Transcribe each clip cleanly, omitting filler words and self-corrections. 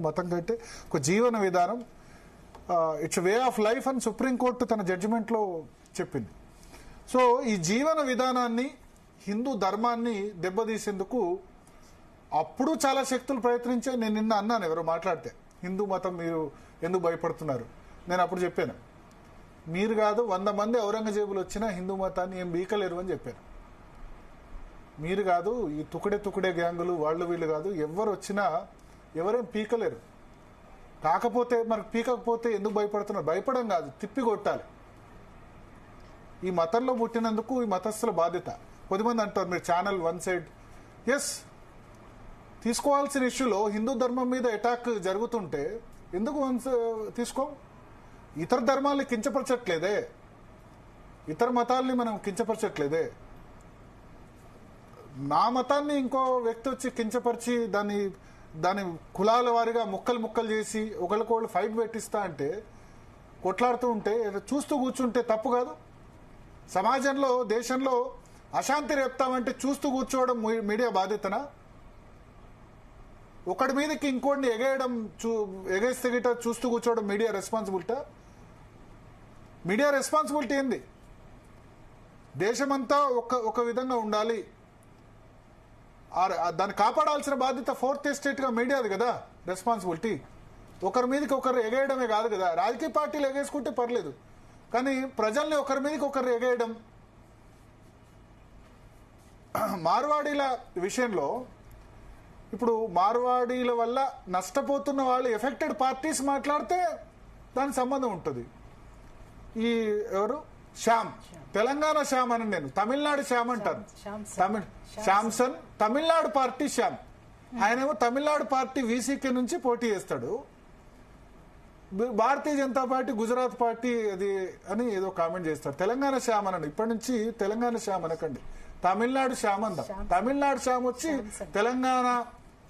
మతం కంటే ఒక జీవన విధానం, ఇట్స్ వే ఆఫ్ లైఫ్ అని సుప్రీంకోర్టు తన జడ్జిమెంట్లో చెప్పింది. సో ఈ జీవన విధానాన్ని, హిందూ ధర్మాన్ని దెబ్బతీసేందుకు అప్పుడు చాలా శక్తులు ప్రయత్నించాయి. నేను నిన్న అన్నాను, ఎవరో మాట్లాడితే హిందూ మతం మీరు ఎందుకు భయపడుతున్నారు, నేను అప్పుడు చెప్పాను, మీరు కాదు 100 మంది ఔరంగజేబులు వచ్చినా హిందూ మతాన్ని ఏం బీకలేరు అని చెప్పాను. మీరు కాదు, ఈ తుకడే గ్యాంగులు వాళ్ళు వీళ్ళు కాదు, ఎవరు వచ్చినా ఎవరేం పీకలేరు. కాకపోతే మరి పీకకపోతే ఎందుకు భయపడుతున్నారు? భయపడం కాదు, తిప్పి కొట్టాలి. ఈ మతంలో పుట్టినందుకు ఈ మతస్థుల బాధ్యత. కొద్దిమంది అంటారు మీరు ఛానల్ వన్ సైడ్. ఎస్, తీసుకోవాల్సిన ఇష్యూలో హిందూ ధర్మం మీద అటాక్ జరుగుతుంటే ఎందుకు తీసుకో? ఇతర ధర్మాల్ని కించపరచట్లేదే, ఇతర మతాల్ని మనం కించపరచట్లేదే. నా మతాన్ని ఇంకో వ్యక్తి వచ్చి కించపరిచి దాని కులాల వారిగా ముక్కలు చేసి ఒకరికొకళ్ళు ఫైట్ పెట్టిస్తా అంటే, కొట్లాడుతూ ఉంటే చూస్తూ కూర్చుంటే తప్పు కాదు? సమాజంలో, దేశంలో అశాంతి రేపుతామంటే చూస్తూ కూర్చోవడం మీడియా బాధ్యతనా? ఒకటి మీదకి ఇంకోటిని ఎగేస్తే గిట చూస్తూ కూర్చోవడం మీడియా రెస్పాన్సిబిలిటీ? మీడియా రెస్పాన్సిబిలిటీ ఏంది? దేశమంతా ఒక విధంగా ఉండాలి, దాన్ని కాపాడాల్సిన బాధ్యత ఫోర్త్ ఎస్టేట్గా మీడియాది కదా రెస్పాన్సిబిలిటీ. ఒకరి మీదకి ఒకరు ఎగేయడమే కాదు కదా. రాజకీయ పార్టీలు ఎగేసుకుంటే పర్లేదు, కానీ ప్రజల్ని ఒకరి మీదకి ఒకరు ఎగేయడం. మార్వాడీల విషయంలో ఇప్పుడు మార్వాడీల వల్ల నష్టపోతున్న వాళ్ళు ఎఫెక్టెడ్ పార్టీస్ మాట్లాడితే దానికి సంబంధం ఉంటుంది. ఈ ఎవరు శ్యామ్, తెలంగాణ శ్యామ్ అని, నేను తమిళనాడు శ్యామ్ అంటాను. Samson Tamil Nadu party Shyam. ఆయనేమో తమిళనాడు పార్టీ వీసీకే నుంచి పోటీ చేస్తాడు. భారతీయ జనతా పార్టీ గుజరాత్ పార్టీ అది అని ఏదో కామెంట్ చేస్తాడు. తెలంగాణ శ్యామ్ అనండి, ఇప్పటి నుంచి తెలంగాణ శ్యామ్ అనకండి, తమిళనాడు శ్యామ్ అందాం. తమిళనాడు శ్యామ్ వచ్చి తెలంగాణ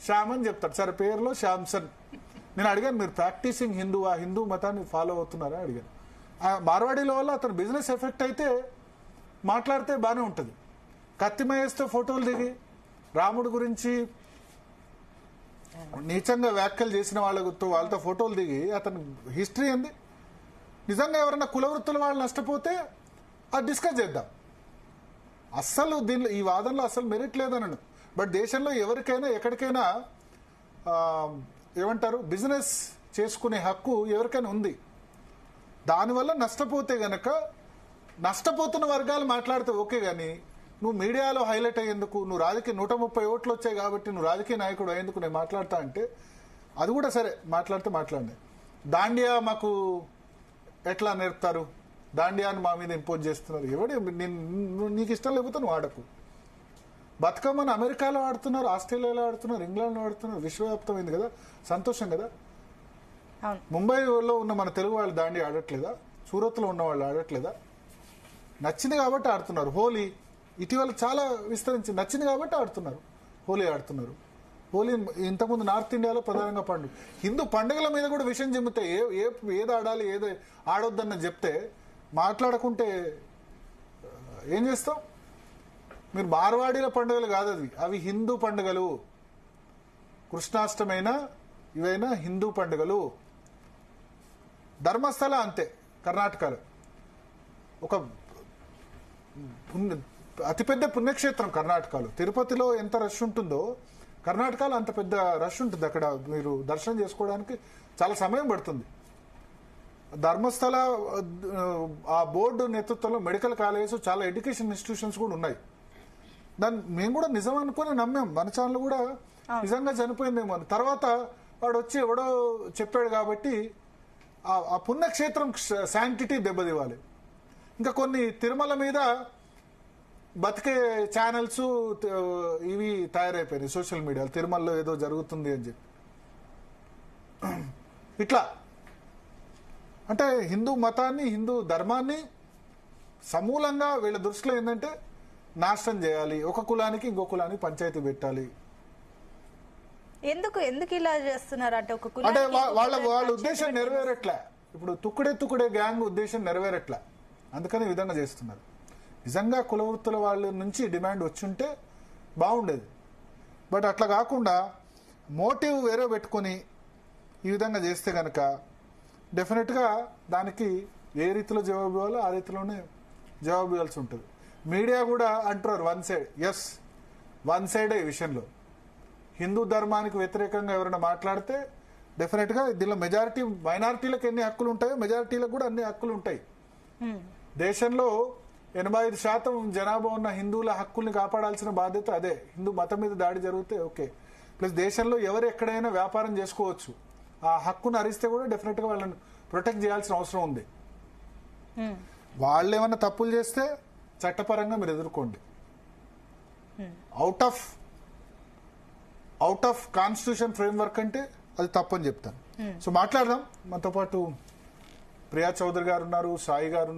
శ్యామ్ అని చెప్తాడు. సరే, పేరులో శ్యామ్సన్. నేను అడిగాను, మీరు ప్రాక్టీసింగ్ హిందూవా, హిందూ మతాన్ని ఫాలో అవుతున్నారా అడిగాను. మార్వాడీల వల్ల అతను బిజినెస్ ఎఫెక్ట్ అయితే మాట్లాడితే బాగానే ఉంటుంది. కత్తిమయేస్తే ఫోటోలు దిగి రాముడి గురించి నీచంగా వ్యాఖ్యలు చేసిన వాళ్ళతో ఫోటోలు దిగి అతని హిస్టరీ ఏంది? నిజంగా ఎవరైనా కులవృత్తుల వాళ్ళు నష్టపోతే అది డిస్కస్ చేద్దాం. అస్సలు దీనిలో ఈ వాదనలో అస్సలు మెరిట్ లేదనను. బట్ దేశంలో ఎవరికైనా ఎక్కడికైనా ఏమంటారు, బిజినెస్ చేసుకునే హక్కు ఎవరికైనా ఉంది. దానివల్ల నష్టపోతే గనక నష్టపోతున్న వర్గాలు మాట్లాడితే ఓకే, కానీ నువ్వు మీడియాలో హైలైట్ అయ్యేందుకు, నువ్వు రాజకీయ 130 ఓట్లు వచ్చాయి కాబట్టి నువ్వు రాజకీయ నాయకుడు అయ్యేందుకు నేను మాట్లాడతా అంటే అది కూడా సరే, మాట్లాడండి. దాండియా మాకు ఎట్లా నేర్పుతారు, దాండియాని మా మీద ఇంపోజ్ చేస్తున్నారు. ఎవడే నీకు ఇష్టం లేకపోతే నువ్వు ఆడకు. బతుకమ్మను అమెరికాలో ఆడుతున్నారు, ఆస్ట్రేలియాలో ఆడుతున్నారు, ఇంగ్లాండ్లో ఆడుతున్నారు, విశ్వవ్యాప్తమైంది కదా, సంతోషం కదా. ముంబైలో ఉన్న మన తెలుగు వాళ్ళు దాండి ఆడట్లేదా? సూరత్లో ఉన్న వాళ్ళు ఆడట్లేదా? నచ్చింది కాబట్టి ఆడుతున్నారు. హోలీ ఇటీవల చాలా విస్తరించి నచ్చింది కాబట్టి ఆడుతున్నారు, హోలీ ఆడుతున్నారు. హోలీ ఇంతకుముందు నార్త్ ఇండియాలో ప్రధానంగా పండుగ. హిందూ పండుగల మీద కూడా విషయం చెబితే ఏది ఆడాలి ఏది ఆడొద్దన్న చెప్తే మాట్లాడకుంటే ఏం చేస్తాం? మీరు మార్వాడీల పండుగలు కాదు అవి హిందూ పండుగలు. కృష్ణాష్టమైనా ఇవైనా హిందూ పండుగలు. ధర్మస్థల అంతే, కర్ణాటకలో ఒక అతిపెద్ద పుణ్యక్షేత్రం కర్ణాటకలో. తిరుపతిలో ఎంత రష్ ఉంటుందో కర్ణాటకలో అంత పెద్ద రష్ ఉంటుంది. అక్కడ మీరు దర్శనం చేసుకోవడానికి చాలా సమయం పడుతుంది. ధర్మస్థల ఆ బోర్డు నేతృత్వంలో మెడికల్ కాలేజెస్, చాలా ఎడ్యుకేషన్ ఇన్స్టిట్యూషన్స్ కూడా ఉన్నాయి. దాన్ని మేము కూడా నిజం అనుకుని నమ్మాం. మన ఛానల్ కూడా నిజంగా చనిపోయిందేమో అని. తర్వాత వాడు వచ్చి ఎవడో చెప్పాడు కాబట్టి ఆ పుణ్యక్షేత్రం శాంటిటీ దెబ్బతివ్వాలి. ఇంకా కొన్ని తిరుమల మీద బతికే ఛానల్స్ ఇవి తయారైపోయినాయి సోషల్ మీడియాలో, తిరుమలలో ఏదో జరుగుతుంది అని చెప్పి. ఇట్లా అంటే హిందూ మతాన్ని, హిందూ ధర్మాన్ని సమూలంగా వీళ్ళ దృష్టిలో ఏంటంటే నాశనం చేయాలి. ఒక కులానికి ఇంకో కులానికి పంచాయతీ పెట్టాలి. ఎందుకు ఇలా చేస్తున్నారు అంటే అంటే వాళ్ళ ఉద్దేశం నెరవేరట్లే. ఇప్పుడు తుక్కుడే గ్యాంగ్ ఉద్దేశం నెరవేరట్లే, అందుకని ఈ విధంగా చేస్తున్నారు. నిజంగా కులవృత్తుల వాళ్ళ నుంచి డిమాండ్ వచ్చుంటే బాగుండేది. బట్ అట్లా కాకుండా మోటివ్ వేరే పెట్టుకొని ఈ విధంగా చేస్తే కనుక డెఫినెట్గా దానికి ఏ రీతిలో జవాబు ఇవ్వాలో ఆ రీతిలోనే జవాబు ఇవ్వాల్సి ఉంటుంది. మీడియా కూడా అంటారు వన్ సైడ్. ఎస్, వన్ సైడే ఈ విషయంలో. హిందూ ధర్మానికి వ్యతిరేకంగా ఎవరైనా మాట్లాడితే డెఫినెట్గా దీనిలో మెజారిటీ, మైనారిటీలకు ఎన్ని హక్కులు ఉంటాయో మెజారిటీలకు కూడా అన్ని హక్కులు ఉంటాయి. దేశంలో 85% జనాభా ఉన్న హిందువుల హక్కుల్ని కాపాడాల్సిన బాధ్యత అదే. హిందూ మతం మీద దాడి జరిగితే ఓకే, ప్లస్ దేశంలో ఎవరు ఎక్కడైనా వ్యాపారం చేసుకోవచ్చు. ఆ హక్కును హరిస్తే కూడా డెఫినెట్గా వాళ్ళని ప్రొటెక్ట్ చేయాల్సిన అవసరం ఉంది. వాళ్ళు ఏమన్నా తప్పులు చేస్తే చట్టపరంగా మీరు ఎదుర్కోండి. అవుట్ ఆఫ్ కాన్స్టిట్యూషన్ ఫ్రేమ్వర్క్ అంటే అది తప్పని చెప్తాను. సో మాట్లాడదాం. మనతో పాటు ప్రియా చౌదరి గారు ఉన్నారు, సాయి గారు ఉన్నారు.